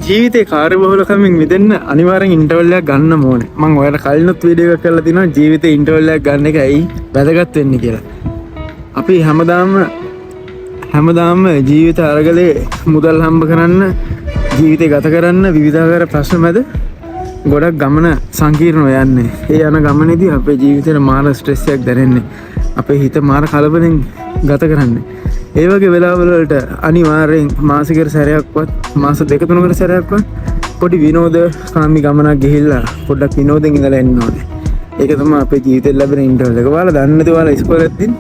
ජීවිතේ කාර්යබහුලකමින් මිදෙන්න අනිවාර්යෙන් ඉන්ටර්වල් එකක් ගන්න ඕනේ. මම ඔයාලට කලිනුත් වීඩියෝ එකක් කරලා තිනවා ජීවිතේ ඉන්ටර්වල් එකක් ගන්න එක ඇයි වැදගත් වෙන්නේ කියලා. අපි හැමදාම ජීවිත අරගලේ මුදල් හම්බ කරන්න, ජීවිතේ ගත කරන්න විවිධාකාර ප්‍රශ්න මැද ගොඩක් ගමන සංකීර්ණව යන්නේ. ඒ යන ගමනේදී අපේ ජීවිතේට මාර ස්ට්‍රෙස් එකක් දැනෙන්නේ. අපේ හිත මාර කලබලෙන් ගත කරන්නේ. ඒ වගේ වෙලාවල වලට අනිවාර්යෙන් මාසිකර සැරයක්වත් මාස දෙක තුනකට සැරයක්වත් පොඩි විනෝද කාමී ගමනක් ගිහිල්ලා පොඩ්ඩක් විනෝදෙන් ඉඳලා එන්න ඕනේ. ඒක තමයි අපේ ජීවිතේ ලැබෙන ඉන්ටර්වල් එක. ඔයාලා දන්නේ නැති ඔයාලා ඉස්කෝලේදී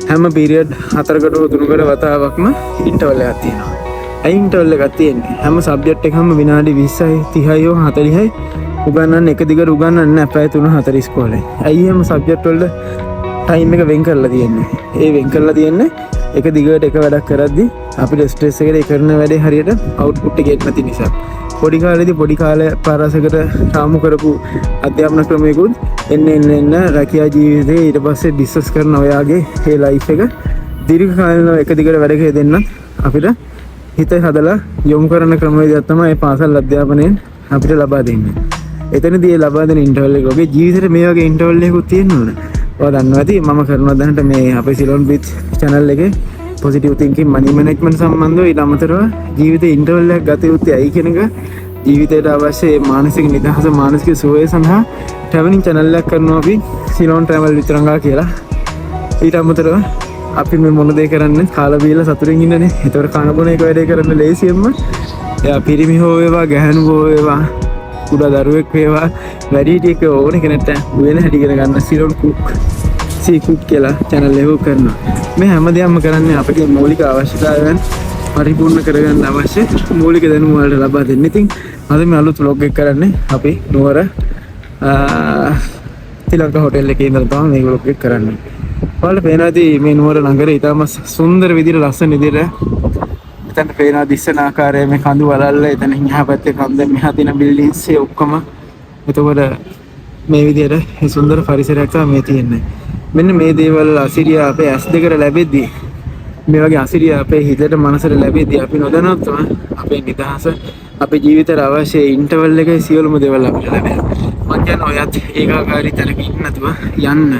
හැම පීරියඩ් 4කට හෝ 3කට වතාවක්ම ඉන්ටර්වල් එකක් තියෙනවා. ඒ ඉන්ටර්වල් එකක් තියෙන්නේ හැම සබ්ජෙක්ට් එකකම විනාඩි 20යි 30යි හෝ 40යි උගන්වන්න එක දිගට උගන්වන්න පැය 3-4 ඉස්කෝලේ. ඇයි එහෙම සබ්ජෙක්ට් වල ටයිම් එක වෙන් කරලා තියෙන්නේ? ඒ වෙන් කරලා තියෙන්නේ එක දිගට එක වැඩක් කරද්දි අපිට ස්ට්‍රෙස් එකේ කරන වැඩේ හරියට අවුට්පුට් එක එන්න නැති නිසා. පොඩි කාලේදී පොඩි කාලේ පාරසකට රාමු කරපු අධ්‍යාපන ක්‍රමයකුත් එන්න රැකියා ජීවිතේ ඊට පස්සේ ඩිස්කස් කරන ඔයාගේ ඒ ලයිෆ් එක දීර්ඝ කාලීනව එක දිගට වැඩ දෙන්නත් අපිට හිත හදලා යොමු කරන ක්‍රමවේදයක් තමයි මේ පාසල් අධ්‍යාපනයෙන් අපිට ලබා දෙන්නේ. එතනදී ලබා දෙන ඉන්ටර්වල් එක ඔගේ ජීවිතේට මේ වගේ ඉන්ටර්වල් එකකුත් තියෙන්න ඕන. ඔයා දන්නවා ඇති මම කරනවා දැනට මේ අපේ සිලොන් බීච් channel එකේ positive thinking money management සම්බන්ධව ඊට අමතරව ජීවිතේ ඉන්ටර්වල් එකක් ගත යුත්තේ ඇයි කියන එක ජීවිතයට අවශ්‍ය මානසික නිදහස මානසික සුවය සඳහා traveling channel එකක් කරනවා අපි සිලොන් travel විතරංගා කියලා. ඊට අමතරව අපි මේ මොන දේ කරන්නේ කාලා බීලා සතුටින් ඉන්නනේ. ඒතර කන බොන එක වැඩේ කරන්න ලේසියෙන්ම එයා පිරිමි හෝ වේවා ගැහණු හෝ වේවා කුඩා දරුවෙක් වේවා වැඩිහිටියෙක් ඕන කෙනෙක්ට වෙන හැටි ඉගෙන ගන්න සිලොන් කුක් සීකුක් කියලා channel එකක් කරනවා. මේ හැමදේම කරන්නේ අපේ මৌলিক අවශ්‍යතාවයන් පරිපූර්ණ කරගන්න අවශ්‍ය මූලික දැනුම වලට ලබා දෙන්න. ඉතින් අද මේ අලුත් vlog එක කරන්නේ අපි නුවර තිලංකා හොටෙල් එකේ ඉඳලා තමයි මේ vlog එක කරන්නේ. ඔයාලට පේනවාදී මේ නුවර නගරේ ඉතාම සුන්දර විදිහට ලස්සන විදිහට එතන පේනවා දිස්සන ආකාරයේ මේ කඳු වලල්ල එතන එහා පැත්තේ කන්ද මෙහා තියෙන බිල්ඩින්ග්ස් ඒ ඔක්කොම එතකොට මේ විදිහට මේ සුන්දර පරිසරයක් තමයි මේ තියෙන්නේ. මෙන්න මේ දේවල් අසිරිය අපේ ඇස් දෙකට ලැබෙද්දී මේ වගේ අසිරිය අපේ හිතට මනසට ලැබෙද්දී අපි නොදැනුවත් තමයි අපේ නිදහස අපේ ජීවිතේට අවශ්‍ය ඉන්ටර්වල් එකේ සියලුම දේවල් අපිට ලැබෙනවා. මම කියන්නේ ඔයත් ඒකාකාරී තැනක ඉන්න නැතුව යන්න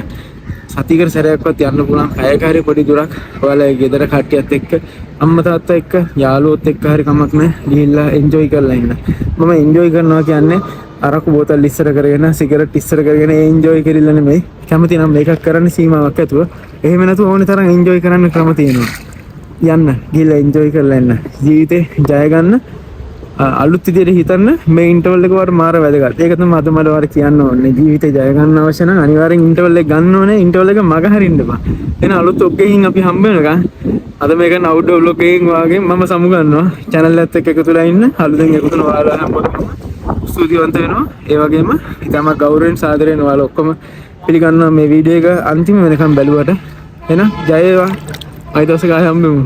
සතිකර සැරයක්වත් යන්න පුළුවන් කයකාරී පොඩි දුරක් ඔයාලා ගෙදර කට්ටියත් එක්ක අම්මා තාත්තා එක්ක යාළුවොත් එක්ක හරි කමක් නැහැ ගිහිල්ලා එන්ජොයි කරලා ඉන්න. මම එන්ජොයි කරනවා කියන්නේ අරක්කු බෝතල් ඉස්සර කරගෙන සිගරට් ඉස්සර කරගෙන එන්ජොයි කරilla නෙමෙයි. කැමති නම් මේකක් කරන්න සීමාවක් ඇතුව. එහෙම නැතුව ඕනේ තරම් එන්ජොයි කරන්න ක්‍රම තියෙනවා. යන්න ගිහිල්ලා එන්ජොයි කරලා එන්න. ජීවිතේ ජය ගන්න අලුත් විදියට හිතන්න මේ ඉන්ටර්වල් එක වට මාර වැදගත්. ඒක තමයි අද මට වට කියන්න ඕනේ. ජීවිතේ ජය ගන්න අවශ්‍ය නම් අනිවාර්යෙන් ඉන්ටර්වල් එක ගන්න ඕනේ. ඉන්ටර්වල් එක මග හරින්න බෑ. එන අලුත් ඔක්කෙකින් අපි හම්බ වෙනකන් අද මේක අවුට්ඩෝර් vlog එකකින් වාගේ මම සමු ගන්නවා. channel එකත් එක්ක එකතුලා ඉන්න. අලුතෙන් එකතු වෙන ඔයාලා හැමෝටම ස්තුතිවන්ත වෙනවා. ඒ වගේම ඉතාම ගෞරවයෙන් සාදරයෙන් ඔයාලා ඔක්කොම පිළිගන්නවා මේ වීඩියෝ එක අන්තිම වෙනකම් බැලුවට. එහෙනම් ජය වේවා. අයිත් දවසක ආයෙ හම්බෙමු.